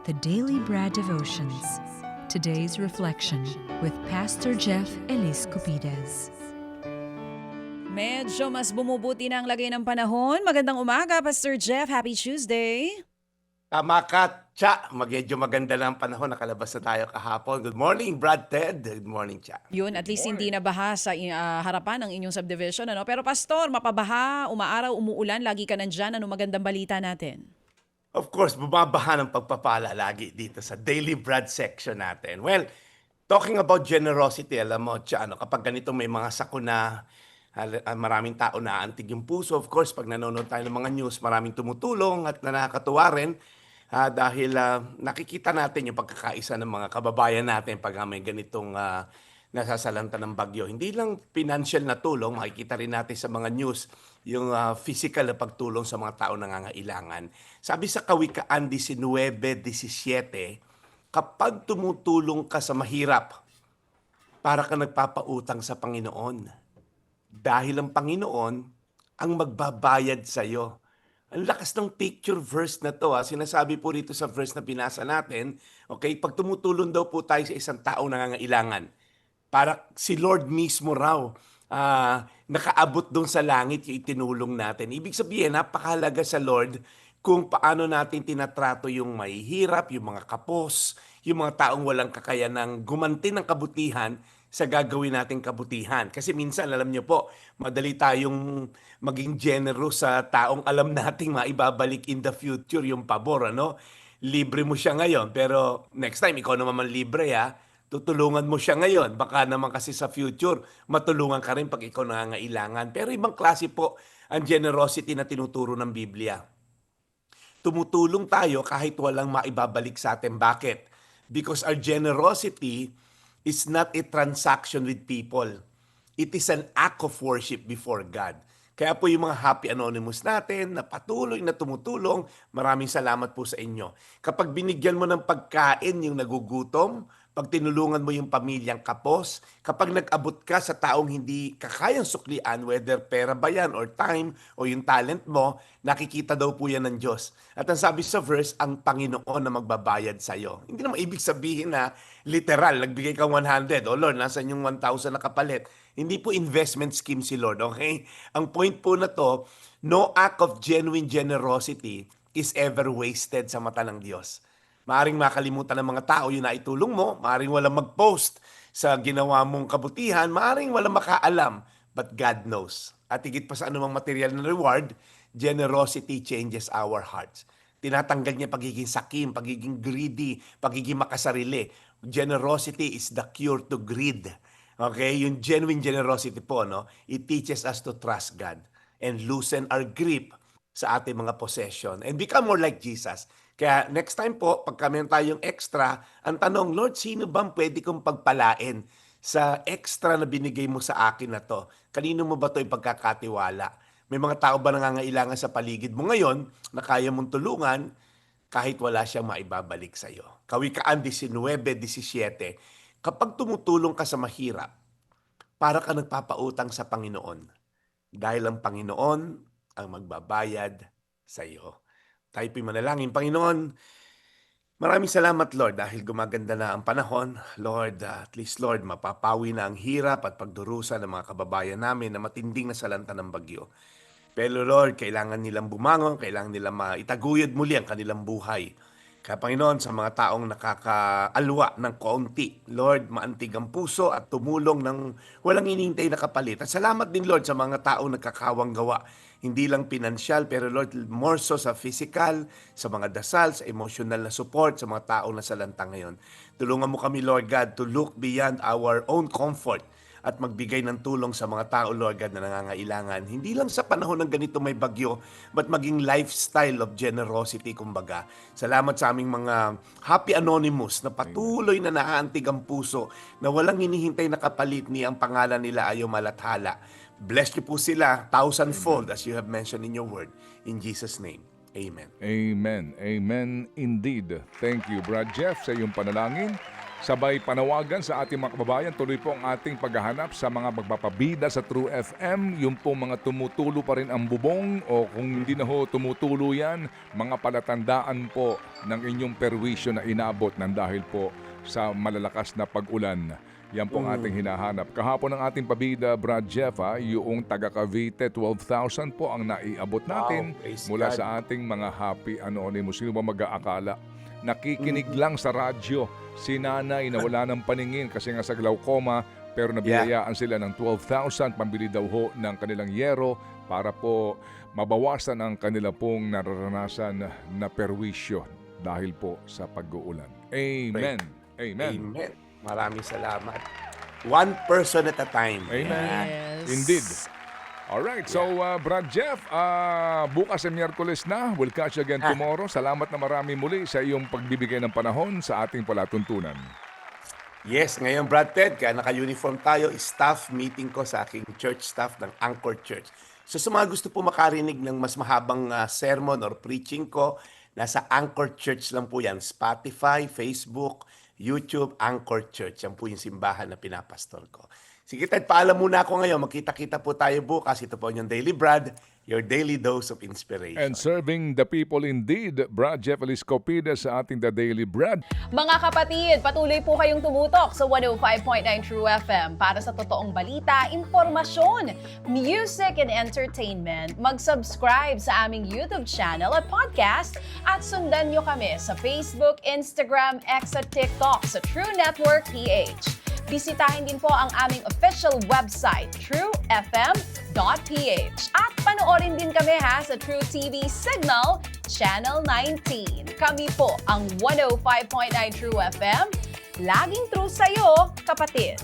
The Daily Bread Devotions. Today's reflection with Pastor Jeff Elis Cupides. Medyo mas bumubuti na ang lagay ng panahon. Magandang umaga, Pastor Jeff. Happy Tuesday. Tama ka, Cha. Medyo maganda na ang panahon. Nakalabas na tayo kahapon. Good morning, Brad Ted. Good morning, Cha. Yun, at least hindi na baha sa harapan ng inyong subdivision. Ano? Pero Pastor, mapabaha, umaaraw, umuulan, lagi ka nandyan. Ano magandang balita natin? Of course, bumabaha ng pagpapala lagi dito sa Daily Brad section natin. Well, talking about generosity, alam mo, Cha, kapag ganito may mga sakuna, maraming tao na antig yung puso. Of course, pag nanonood tayo ng mga news, maraming tumutulong at nakakatuwa rin. Dahil nakikita natin yung pagkakaisa ng mga kababayan natin pag may ganitong nasasalanta ng bagyo. Hindi lang financial na tulong, makikita rin natin sa mga news yung physical na pagtulong sa mga tao nangangailangan. Sabi sa Kawikaan 19:17, kapag tumutulong ka sa mahirap, para ka nagpapautang sa Panginoon. Dahil ang Panginoon ang magbabayad sa iyo. Ang lakas ng picture verse na to. Sinasabi po rito sa verse na binasa natin, okay, pag tumutulong daw po tayo sa isang taong nangangailangan, para si Lord mismo raw nakaabot doon sa langit yung itinulong natin. Ibig sabihin, napakahalaga sa Lord kung paano natin tinatrato yung mahihirap, yung mga kapos, yung mga taong walang kakayanang gumanti ng kabutihan sa gagawin nating kabutihan. Kasi minsan, alam niyo po, madali tayong maging generous sa taong alam nating maibabalik in the future yung pabor, ano? Libre mo siya ngayon, pero next time, ikaw naman libre, tutulungan mo siya ngayon. Baka naman kasi sa future, matulungan ka rin pag ikaw nangangailangan. Pero ibang klase po ang generosity na tinuturo ng Biblia. Tumutulong tayo kahit walang maibabalik sa atin. Bakit? Because our generosity is not a transaction with people. It is an act of worship before God. Kaya po yung mga Happy Anonymous natin na patuloy na tumutulong, maraming salamat po sa inyo. Kapag binigyan mo ng pagkain yung nagugutom, pag tinulungan mo yung pamilyang kapos, kapag nag-abot ka sa taong hindi kakayang suklian, whether pera ba yan or time o yung talent mo, nakikita daw po yan ng Diyos. At ang sabi sa verse, ang Panginoon na magbabayad sa iyo. Hindi naman ibig sabihin na literal, nagbigay ka 100, oh Lord, nasan yung 1,000 na kapalit? Hindi po investment scheme si Lord, okay? Ang point po na to, no act of genuine generosity is ever wasted sa mata ng Diyos. Maaring makalimutan ng mga tao yung naitulong mo, maaring walang mag-post sa ginawa mong kabutihan, maaring walang makaalam, but God knows. At higit pa sa anumang material na reward, generosity changes our hearts. Tinatanggal niya pagiging sakim, pagiging greedy, pagiging makasarili. Generosity is the cure to greed. Okay? Yung genuine generosity po, no? It teaches us to trust God and loosen our grip sa ating mga possession and become more like Jesus. Kaya next time po, pag kami tayong extra, ang tanong, Lord, sino bang pwede kong pagpalain sa extra na binigay mo sa akin na to? Kanino mo ba ito ipagkakatiwala? May mga tao ba nangangailangan sa paligid mo ngayon na kaya mong tulungan kahit wala siyang maibabalik sa iyo? Kawikaan 19:17, kapag tumutulong ka sa mahirap, para ka nagpapautang sa Panginoon. Dahil ang Panginoon ang magbabayad sa iyo. Tayo po'y manalangin. Panginoon, maraming salamat, Lord, dahil gumaganda na ang panahon. Lord, at least, Lord, mapapawi na ang hirap at pagdurusa ng mga kababayan namin na matinding nasalanta ng bagyo. Pero, Lord, kailangan nilang bumangon, kailangan nilang maitaguyod muli ang kanilang buhay. Kaya, Panginoon, sa mga taong nakakaalwa ng kaunti, Lord, maantig ang puso at tumulong ng walang inintay na kapalit. At salamat din, Lord, sa mga taong nagkakawang gawa. Hindi lang pinansyal, pero Lord, more so sa physical, sa mga dasal, sa emotional na support, sa mga taong nasalanta ngayon. Tulungan mo kami, Lord God, to look beyond our own comfort at magbigay ng tulong sa mga tao, Lord God, na nangangailangan. Hindi lang sa panahon ng ganito may bagyo, but maging lifestyle of generosity, kumbaga. Salamat sa aming mga Happy Anonymous na patuloy na naaantig ang puso, na walang hinihintay na kapalit ni ang pangalan nila ayaw malathala. Bless niyo po sila 1,000-fold as you have mentioned in your word. In Jesus' name, amen. Amen. Amen indeed. Thank you, Brad Jeff, sa iyong panalangin. sabay panawagan sa ating mga kababayan. Tuloy po ang ating paghahanap sa mga magpapabida sa True FM. Yung po mga tumutulo pa rin ang bubong o kung hindi na ho tumutulo yan, mga palatandaan po ng inyong perwisyo na inabot ng dahil po sa malalakas na pag-ulan. Yan po ang ating hinahanap. Kahapon ng ating pabida, Brad Jeff, yung taga Cavite, 12,000 po ang naiabot natin praise mula God. sa ating mga happy anonymous. Sino ba mag-aakala? Nakikinig lang sa radyo si nanay na wala ng paningin kasi nga sa glaucoma, pero nabiyayaan sila ng 12,000 pambili daw ho ng kanilang yero para po mabawasan ang kanila pong nararanasan na perwisyo dahil po sa pag-uulan. Amen. Amen. Amen. Maraming salamat. One person at a time. Amen. Yes. Indeed. Alright, so Brad Jeff, bukas ay Miyerkules na. We'll catch you again tomorrow. Salamat na marami muli sa iyong pagbibigay ng panahon sa ating palatuntunan. Yes, ngayon Brad Ted, kaya naka-uniform tayo, staff meeting ko sa aking church staff ng Anchor Church. So sa mga gusto po makarinig ng mas mahabang sermon or preaching ko, nasa Anchor Church lang po yan. Spotify, Facebook, YouTube, Anchor Church. Yan po yung simbahan na pinapastol ko. Sige Ted, paalam muna ako ngayon. Magkita-kita po tayo bukas. Ito po yung Daily Brad, your daily dose of inspiration. And serving the people indeed, Brad Jeff Eliscopides sa ating The Daily Brad. Mga kapatid, patuloy po kayong tumutok sa 105.9 True FM para sa totoong balita, impormasyon, music and entertainment. Mag-subscribe sa aming YouTube channel at podcast at sundan nyo kami sa Facebook, Instagram, X at TikTok sa True Network PH. Bisitahin din po ang aming official website, truefm.ph. At panoorin din kami sa True TV Signal, Channel 19. Kami po ang 105.9 True FM. Laging true sa'yo, kapatid.